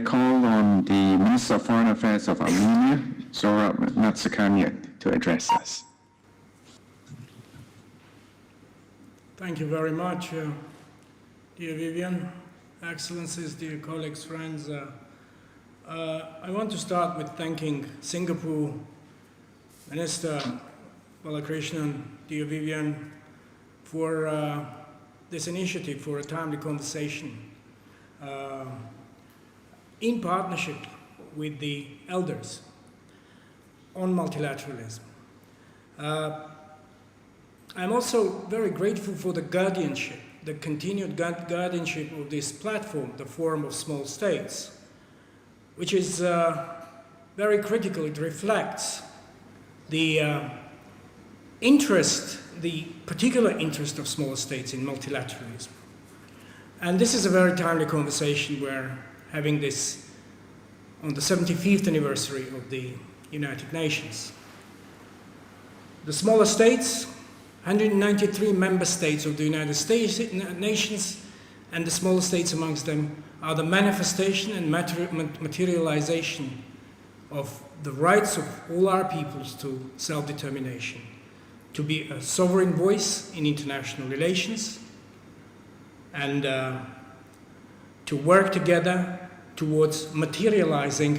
call on the Minister of Foreign Affairs of Armenia, Mnatsakanyan, to address us. Thank you very much, dear Vivian, Excellencies, dear colleagues, friends. I want to start with thanking Singapore Minister Balakrishnan, dear Vivian, for this initiative for a timely conversation in partnership with the elders on multilateralism. I'm also very grateful for the guardianship, the continued guardianship of this platform, the Forum of Small States, which is very critical. It reflects the interest, the particular interest of small states in multilateralism. And this is a very timely conversation. We're having this on the 75th anniversary of the United Nations. The smaller states, 193 member states of the United Nations, and the smaller states amongst them are the manifestation and materialization of the rights of all our peoples to self-determination, to be a sovereign voice in international relations, and to work together towards materializing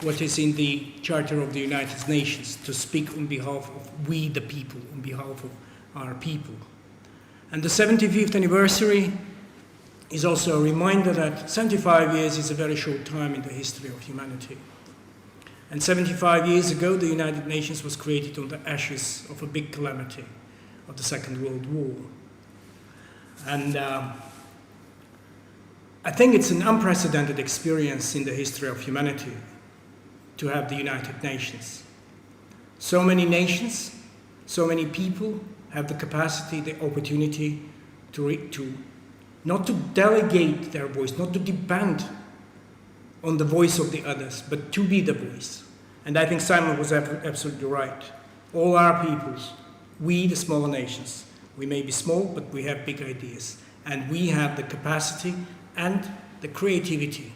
what is in the Charter of the United Nations, to speak on behalf of we the people, on behalf of our people. And the 75th anniversary is also a reminder that 75 years is a very short time in the history of humanity. And 75 years ago, the United Nations was created on the ashes of a big calamity of the Second World War. And I think it's an unprecedented experience in the history of humanity to have the United Nations. So many nations, so many people have the capacity, the opportunity to not to delegate their voice, not to depend on the voice of the others, but to be the voice. And I think Simon was absolutely right. All our peoples, we the smaller nations, we may be small, but we have big ideas. And we have the capacity and the creativity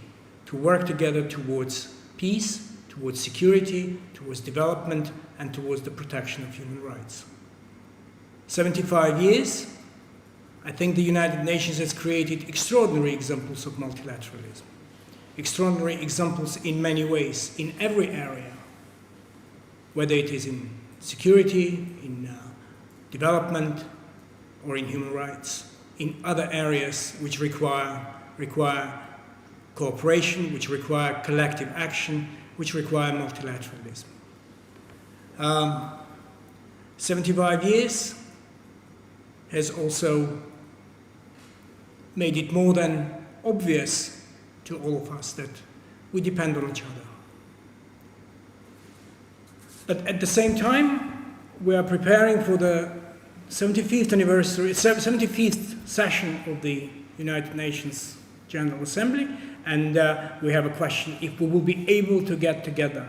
to work together towards peace, towards security, towards development, and towards the protection of human rights. 75 years, I think the United Nations has created extraordinary examples of multilateralism. Extraordinary examples in many ways, in every area, whether it is in security, in development, or in human rights, in other areas which require cooperation, which require collective action, which require multilateralism. 75 years has also made it more than obvious to all of us that we depend on each other. But at the same time, we are preparing for the 75th anniversary, 75th session of the United Nations General Assembly, and we have a question if we will be able to get together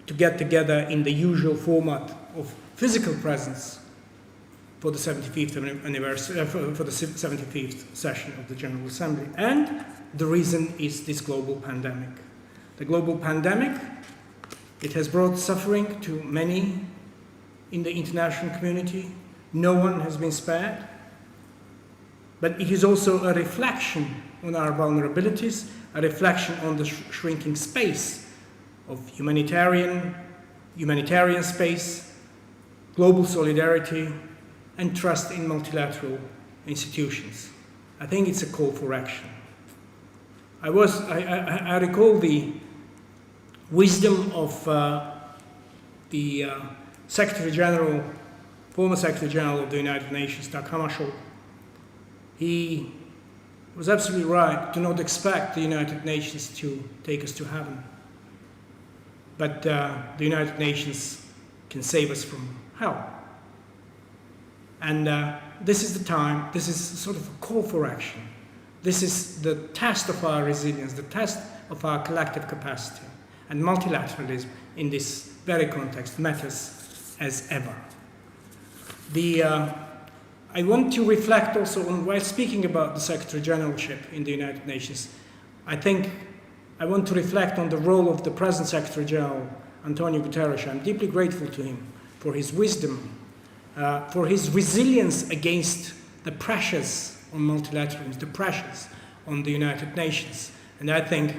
in the usual format of physical presence for the 75th anniversary, for the 75th session of the General Assembly. And the reason is this global pandemic. The global pandemic, it has brought suffering to many in the international community. No one has been spared. But it is also a reflection on our vulnerabilities, a reflection on the shrinking space of humanitarian space, global solidarity, and trust in multilateral institutions. I think it's a call for action. I recall the wisdom of the former Secretary General of the United Nations, Dag Hammarskjöld. He was absolutely right to not expect the United Nations to take us to heaven. But the United Nations can save us from hell. And this is the time, this is sort of a call for action. This is the test of our resilience, the test of our collective capacity. And multilateralism in this very context matters as ever. I want to reflect also on, while speaking about the Secretary Generalship in the United Nations, I think I want to reflect on the role of the present Secretary General, Antonio Guterres. I'm deeply grateful to him for his wisdom, for his resilience against the pressures on multilateralism, the pressures on the United Nations. And I think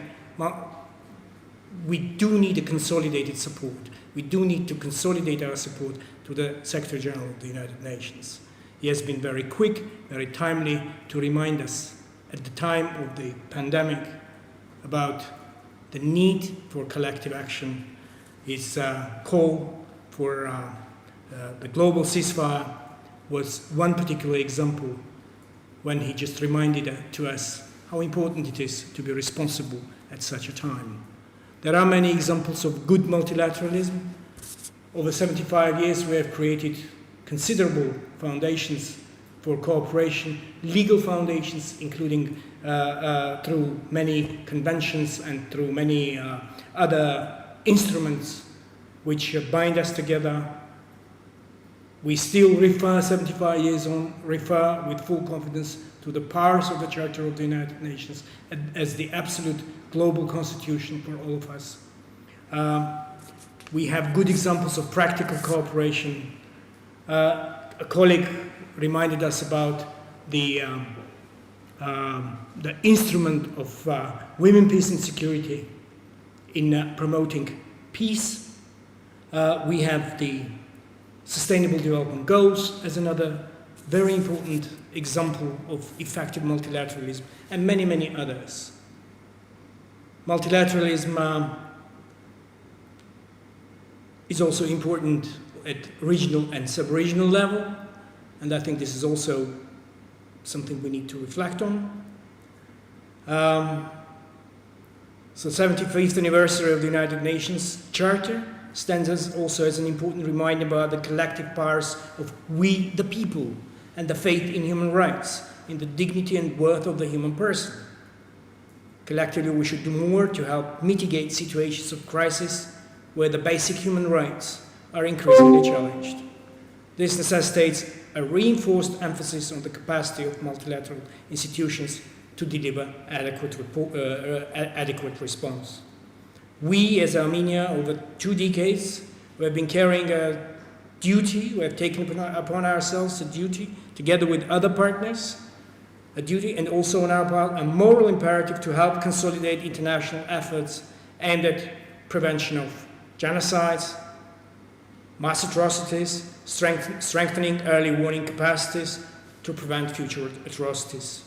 we do need a consolidated support. We do need to consolidate our support to the Secretary General of the United Nations. He has been very quick, very timely to remind us at the time of the pandemic about the need for collective action. His call for the global ceasefire was one particular example when he just reminded to us how important it is to be responsible at such a time. There are many examples of good multilateralism. Over 75 years, we have created considerable foundations for cooperation, legal foundations, including through many conventions and through many other instruments which bind us together. We still refer, 75 years on, refer with full confidence to the powers of the Charter of the United Nations as the absolute global constitution for all of us. We have good examples of practical cooperation. A colleague reminded us about the instrument of women, peace and security in promoting peace. We have the Sustainable Development Goals as another very important example of effective multilateralism, and many, many others. Multilateralism is also important at regional and sub-regional level, and I think this is also something we need to reflect on. So 75th anniversary of the United Nations Charter stands also as an important reminder about the collective powers of we, the people, and the faith in human rights, in the dignity and worth of the human person. Collectively, we should do more to help mitigate situations of crisis where the basic human rights are increasingly challenged. This necessitates a reinforced emphasis on the capacity of multilateral institutions to deliver adequate response. We, as Armenia, over 2 decades, we have been carrying a duty, we have taken upon ourselves a duty, together with other partners, a duty and also on our part, a moral imperative to help consolidate international efforts aimed at prevention of genocides, mass atrocities, strengthening early warning capacities to prevent future atrocities.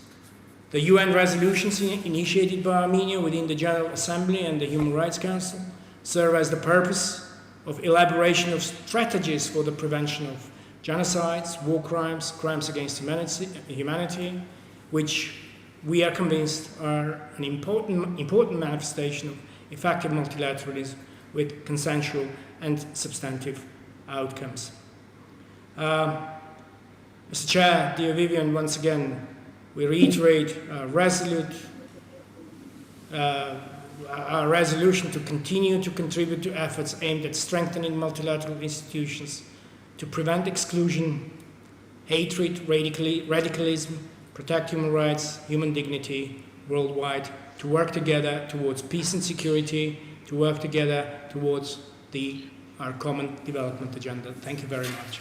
The UN resolutions initiated by Armenia within the General Assembly and the Human Rights Council serve as the purpose of elaboration of strategies for the prevention of genocides, war crimes, crimes against humanity, which we are convinced are an important manifestation of effective multilateralism with consensual and substantive outcomes. Mr. Chair, dear Vivian, once again, we reiterate our resolution to continue to contribute to efforts aimed at strengthening multilateral institutions, to prevent exclusion, hatred, radicalism, protect human rights, human dignity worldwide, to work together towards peace and security, to work together towards our common development agenda. Thank you very much.